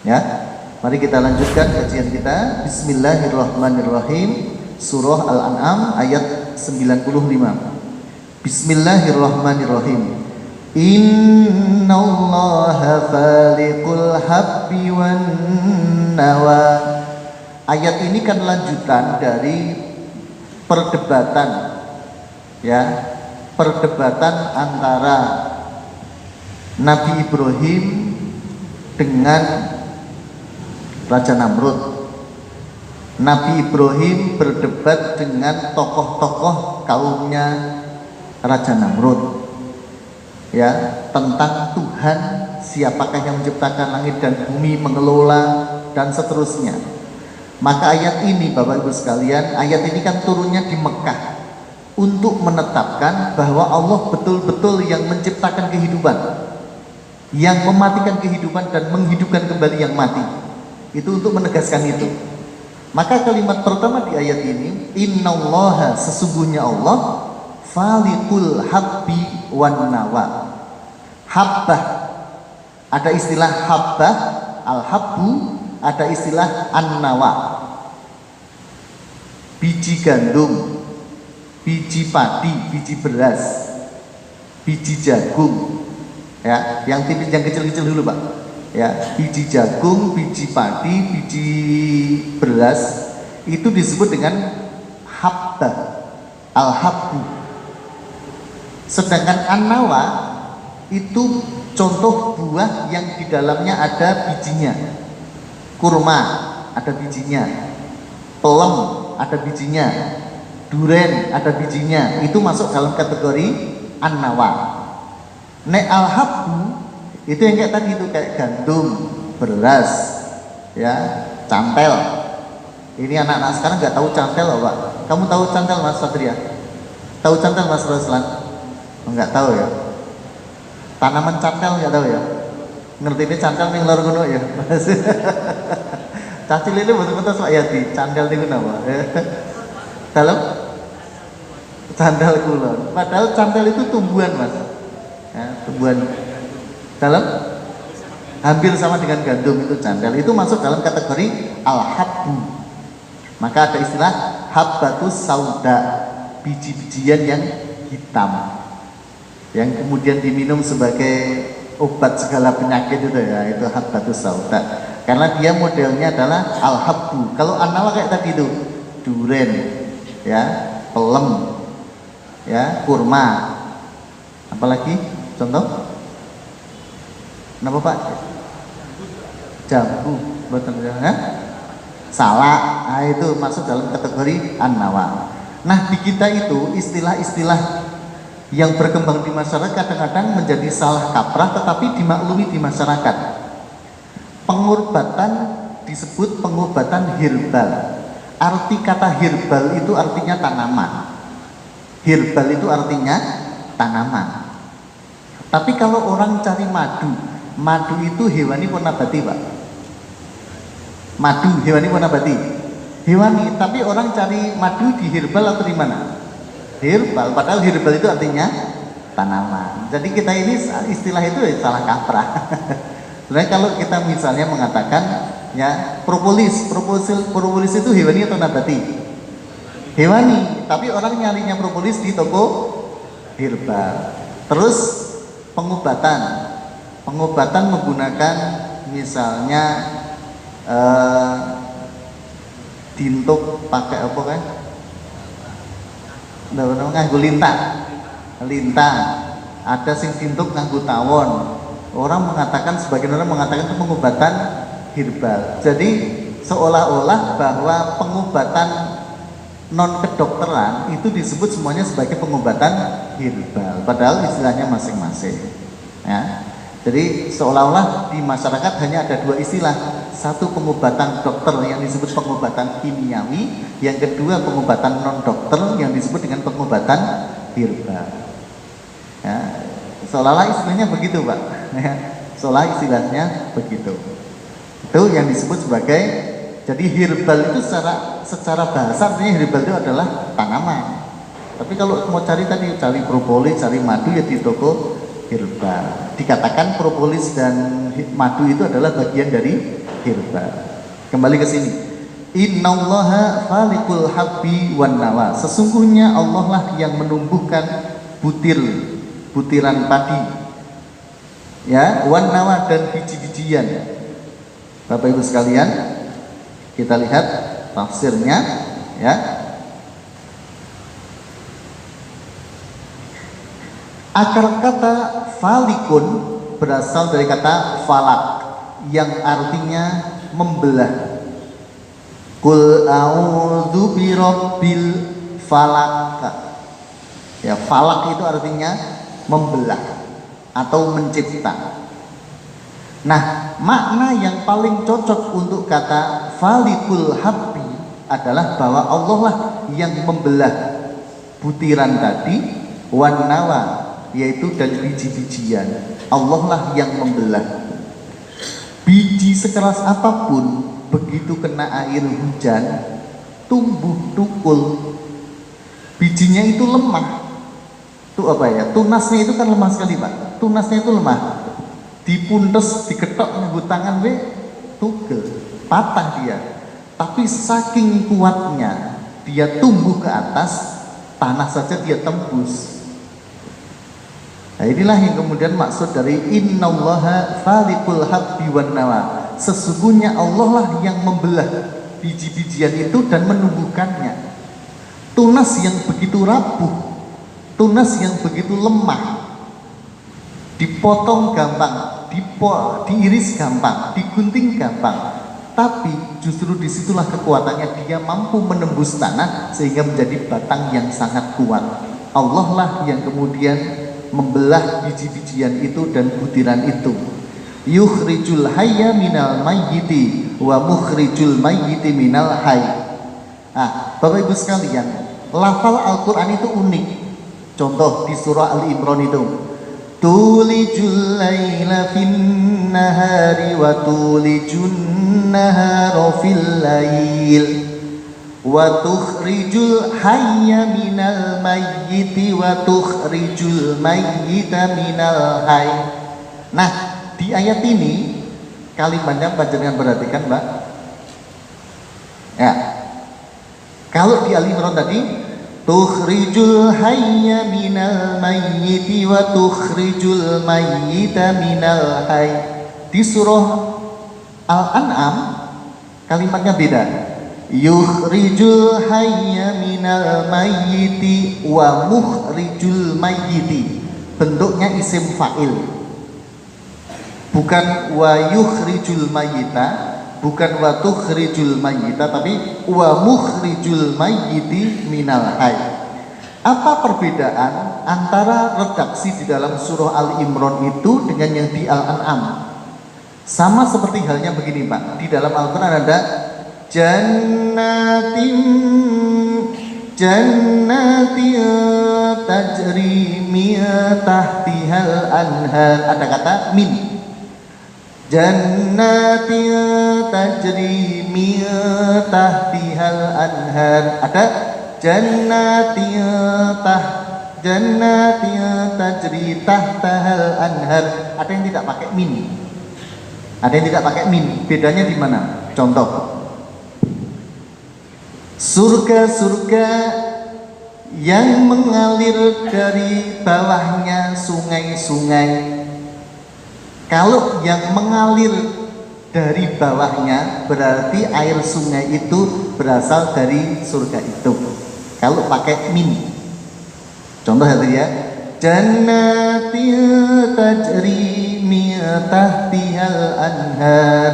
Ya, mari kita lanjutkan kajian kita. Bismillahirrahmanirrahim. Surah Al-An'am ayat 95. Bismillahirrahmanirrahim. Innallaha faliqul habbi wan nawa. Ayat ini kan lanjutan dari perdebatan, ya, perdebatan antara Nabi Ibrahim dengan Raja Namrud. Nabi Ibrahim berdebat dengan tokoh-tokoh kaumnya Raja Namrud, ya, tentang Tuhan, siapakah yang menciptakan langit dan bumi, mengelola, dan seterusnya. Maka ayat ini, Bapak Ibu sekalian, ayat ini kan turunnya di Mekah untuk menetapkan bahwa Allah betul-betul yang menciptakan kehidupan, yang mematikan kehidupan dan menghidupkan kembali yang mati. Itu untuk menegaskan itu. Maka kalimat pertama di ayat ini, innallaha, sesungguhnya Allah, faliqul habbi wan nawa. Habbah, ada istilah habbah, al-habbu, ada istilah an-nawa. Biji gandum, biji padi, biji beras, biji jagung, ya, yang tipis, yang kecil-kecil dulu, Pak. Ya, biji jagung, biji padi, biji beras, itu disebut dengan habbah, al-habbu. Sedangkan an-nawa itu contoh buah yang di dalamnya ada bijinya. Kurma ada bijinya, pelem ada bijinya, duren ada bijinya. Itu masuk dalam kategori an-nawa. Nek al-habbu itu yang kayak tadi itu, kayak gandum, beras, ya, cantel. Ini anak-anak sekarang nggak tahu cantel loh, Pak. Kamu tahu cantel, Mas Satria? Tahu cantel, Mas Roslan? Nggak tahu ya. Tanaman cantel nggak tahu ya. Ngerti ini cantel ning lor ngono ya. Cacil ini betul-betul Pak Yati, cantel niku napa? Dalam cantel kulon. Padahal cantel itu tumbuhan, Mas. Ya, tumbuhan. Dalam hampir sama dengan gandum, itu cantel. Itu masuk dalam kategori al-habbu. Maka ada istilah habbatus sauda, biji-bijian yang hitam, yang kemudian diminum sebagai obat segala penyakit itu, ya, itu habbatus sauda. Karena dia modelnya adalah al-habbu. Kalau an-nawa kayak tadi itu, duren, ya, pelem, ya, kurma. Apalagi contoh? Kenapa, Pak? Jambu, betul ya? Salak, nah, itu masuk dalam kategori an-nawa. Nah, di kita itu istilah-istilah yang berkembang di masyarakat kadang-kadang menjadi salah kaprah, tetapi dimaklumi di masyarakat. Pengobatan disebut pengobatan herbal. Arti kata herbal itu artinya tanaman. Herbal itu artinya tanaman. Tapi kalau orang cari madu, madu itu hewani pun nabati, Pak. Madu hewani pun nabati. Hewani, tapi orang cari madu di herbal atau di mana? Herbal, padahal herbal itu artinya tanaman. Jadi kita ini istilah itu salah kaprah. Sebenarnya kalau kita misalnya mengatakan, ya, propolis itu hewani atau nabati? Hewani, tapi orang nyarinya propolis di toko herbal. Terus pengobatan menggunakan misalnya dintuk pakai apa kan? Nganggo lintah. Ada sing dintuk nganggo tawon. Orang mengatakan, sebagian orang mengatakan itu pengobatan herbal. Jadi seolah-olah bahwa pengobatan non kedokteran itu disebut semuanya sebagai pengobatan herbal, padahal istilahnya masing-masing, ya. Jadi seolah-olah di masyarakat hanya ada dua istilah, satu pengobatan dokter yang disebut pengobatan kimiawi, yang kedua pengobatan non dokter yang disebut dengan pengobatan herbal, ya. Seolah-olah istilahnya begitu, Pak, ya. Seolah istilahnya begitu. Itu yang disebut sebagai, jadi herbal itu secara bahasa artinya herbal itu adalah tanaman. Tapi kalau mau cari propolis, cari madu, ya di toko herbal. Dikatakan propolis dan madu itu adalah bagian dari akhir Pak. Kembali ke sini. Innallaha faliqul habbi wan nawa. Sesungguhnya Allah lah yang menumbuhkan butiran padi. Ya, wan nawa dan biji-bijian. Bapak Ibu sekalian, kita lihat tafsirnya ya. Akar kata falikun berasal dari kata falak yang artinya membelah. Qul a'udzu birabbil falak. Ya, falak itu artinya membelah atau mencipta. Nah, makna yang paling cocok untuk kata falikul habbi adalah bahwa Allah lah yang membelah butiran tadi, wan nawa, yaitu dan biji-bijian. Allah lah yang membelah. Biji sekeras apapun, begitu kena air hujan, tumbuh tukul. Bijinya itu lemah. Itu apa ya? Tunasnya itu kan lemah sekali Pak. Tunasnya itu lemah. Dipuntes, diketok nganggo tangan tugel, patah dia. Tapi saking kuatnya dia tumbuh ke atas, tanah saja dia tembus. Nah, inilah yang kemudian maksud dari innallaha faliqul habbi wan nawa. Sesungguhnya Allah lah yang membelah biji-bijian itu dan menumbuhkannya. Tunas yang begitu rapuh, tunas yang begitu lemah, dipotong gampang, diiris gampang, digunting gampang. Tapi justru disitulah kekuatannya, dia mampu menembus tanah sehingga menjadi batang yang sangat kuat. Allah lah yang kemudian membelah biji-bijian itu dan butiran itu. Yukhrijul hayya minal mayyiti wa mukhrijul mayyiti minal hayy. Nah, Bapak Ibu sekalian, lafal Al-Quran itu unik. Contoh di surah Al-Imran itu, tulijul laila fin nahari wa tulijun nahara fil lail wa tukhrijul hayya minal mayyiti wa tukhrijul mayyita minal hayy. Nah, di ayat ini kalimatnya panjenengan perhatikan Mbak ya. Kalau di Al-Imran tadi tukhrijul hayya minal mayyiti wa tukhrijul mayyita minal hayy. Di surah Al-An'am kalimatnya beda. Yukhrijul hayya minal mayyiti wa mukhrijul mayyiti. Bentuknya isim fa'il. Bukan wa yukhrijul mayyita, bukan wa tukhrijul mayyita, tapi wa mukhrijul mayyiti minal hayy. Apa perbedaan antara redaksi di dalam surah Al-Imran itu dengan yang di Al-An'am? Sama seperti halnya begini Pak, di dalam Al-Quran ada jannatin tajri min tahtihal anhar. Ada kata min. Jannatin tajri min tahtihal anhar. Ada jannatin tajri tahtahal anhar. Ada yang tidak pakai min. Ada yang tidak pakai min. Bedanya di mana? Contoh, surga-surga yang mengalir dari bawahnya sungai-sungai. Kalau yang mengalir dari bawahnya berarti air sungai itu berasal dari surga itu. Kalau pakai min, contoh ya, jannatin tajri min tahtihal anhar.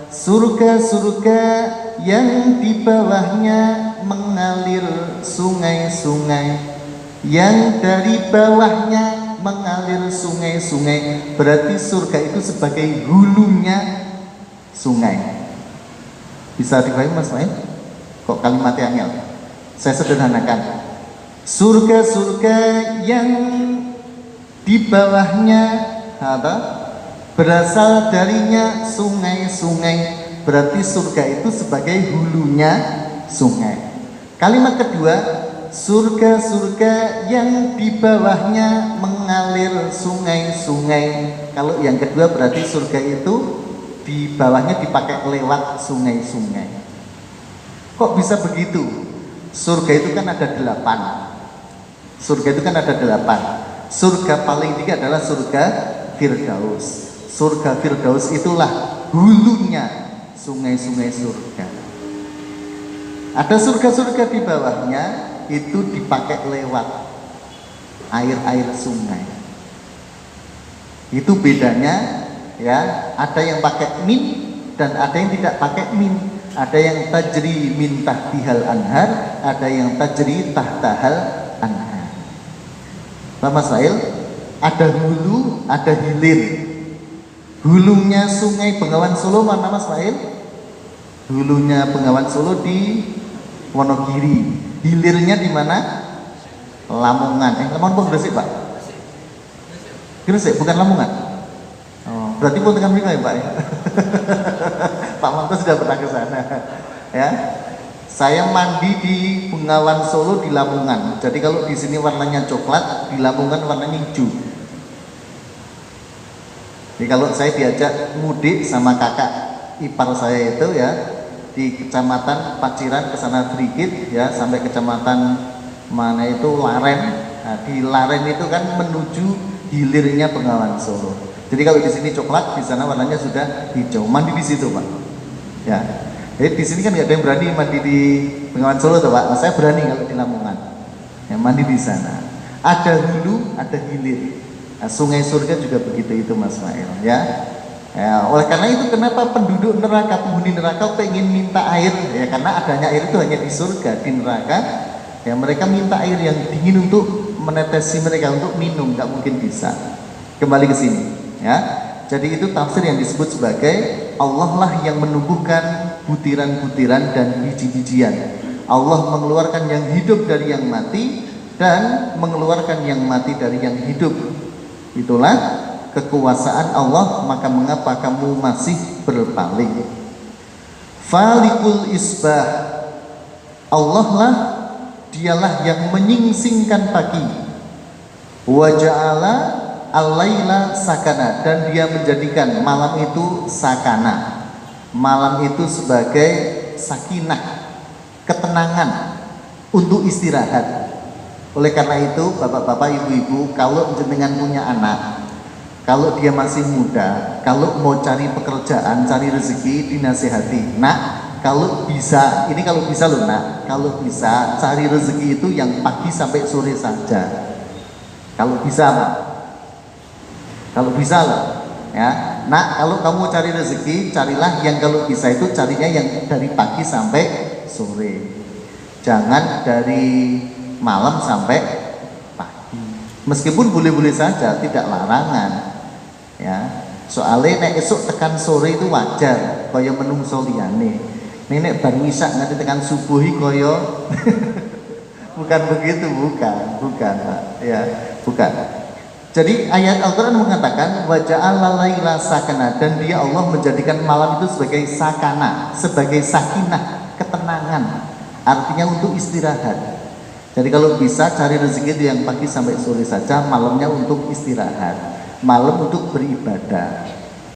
Surga-surga yang di bawahnya mengalir sungai-sungai, yang dari bawahnya mengalir sungai-sungai. Berarti surga itu sebagai hulunya sungai. Bisa dipahami Mas Main? Kok kalimatnya angel? Saya sederhanakan. Surga-surga yang di bawahnya berasal darinya sungai-sungai. Berarti surga itu sebagai hulunya sungai. Kalimat kedua, surga-surga yang di bawahnya mengalir sungai-sungai. Kalau yang kedua berarti surga itu di bawahnya dipakai lewat sungai-sungai. Kok bisa begitu? Surga itu kan ada 8. Surga itu kan ada 8. Surga paling tinggi adalah surga Firdaus. Surga Firdaus itulah hulunya sungai-sungai surga. Ada surga-surga di bawahnya itu dipakai lewat air-air sungai. Itu bedanya ya, ada yang pakai min dan ada yang tidak pakai min. Ada yang tajri min tahtihal anhar, ada yang tajri tahtahal anhar. Pak Mas Fail, ada hulu, ada hilir. Hulunya sungai Bengawan Solo mana Mas Fail? Hulunya Bengawan Solo di Wonogiri. Hilirnya di mana? Lamongan. Lamongan apa Gresik Pak? Gresik, bukan Lamongan. Oh, berarti pun dengan ya Pak ya. Pak Manto sudah pernah ke sana. Ya. Saya mandi di Bengawan Solo di Lamongan. Jadi kalau di sini warnanya coklat, di Lamongan warnanya hijau. Jadi kalau saya diajak mudik sama kakak ipar saya itu ya di kecamatan Paciran ke sana sedikit ya sampai kecamatan mana itu Laren. Nah, di Laren itu kan menuju hilirnya Bengawan Solo. Jadi kalau di sini coklat, di sana warnanya sudah hijau. Mandi di situ Pak. Ya. Jadi di sini kan nggak ada yang berani mandi di Bengawan Solo tuh Pak. Nah, saya berani kalau di Lamongan. Ya, mandi di sana. Ada hulu, ada hilir. Nah, sungai surga juga begitu itu Mas Mail ya. Ya, oleh karena itu kenapa penduduk neraka, penghuni neraka pengen minta air ya, karena adanya air itu hanya di surga. Di neraka ya mereka minta air yang dingin untuk menetesi mereka untuk minum, nggak mungkin bisa. Kembali ke sini ya. Jadi itu tafsir yang disebut sebagai Allah lah yang menumbuhkan butiran-butiran dan biji-bijian. Allah mengeluarkan yang hidup dari yang mati dan mengeluarkan yang mati dari yang hidup. Itulah kekuasaan Allah, maka mengapa kamu masih berpaling? Falikul isbah, Allah lah dialah yang menyingsingkan pagi. Wa ja'ala al-laila sakana, dan dia menjadikan malam itu sakana. Malam itu sebagai sakinah, ketenangan untuk istirahat. Oleh karena itu bapak-bapak, ibu-ibu, kalau jenengan punya anak, kalau dia masih muda, kalau mau cari pekerjaan, cari rezeki, dinasihati, nak, kalau bisa, ini kalau bisa loh nak, kalau bisa cari rezeki itu yang pagi sampai sore saja. Kalau bisa Pak, kalau bisa loh ya. Nak, kalau kamu cari rezeki, carilah yang kalau bisa itu carinya yang dari pagi sampai sore. Jangan dari malam sampai pagi. Meskipun boleh-boleh saja, tidak larangan. Ya, soalnya nek esuk tekan sore itu wajar, kaya menungso liyane. Nek bar misak nganti tekan subuh kaya bukan begitu, bukan, ya, bukan. Jadi ayat Al-Quran mengatakan wa ja'ala laila sakana, dan dia Allah menjadikan malam itu sebagai sakana, sebagai sakinah, ketenangan. Artinya untuk istirahat. Jadi kalau bisa cari rezeki itu yang pagi sampai sore saja, malamnya untuk istirahat, malam untuk beribadah.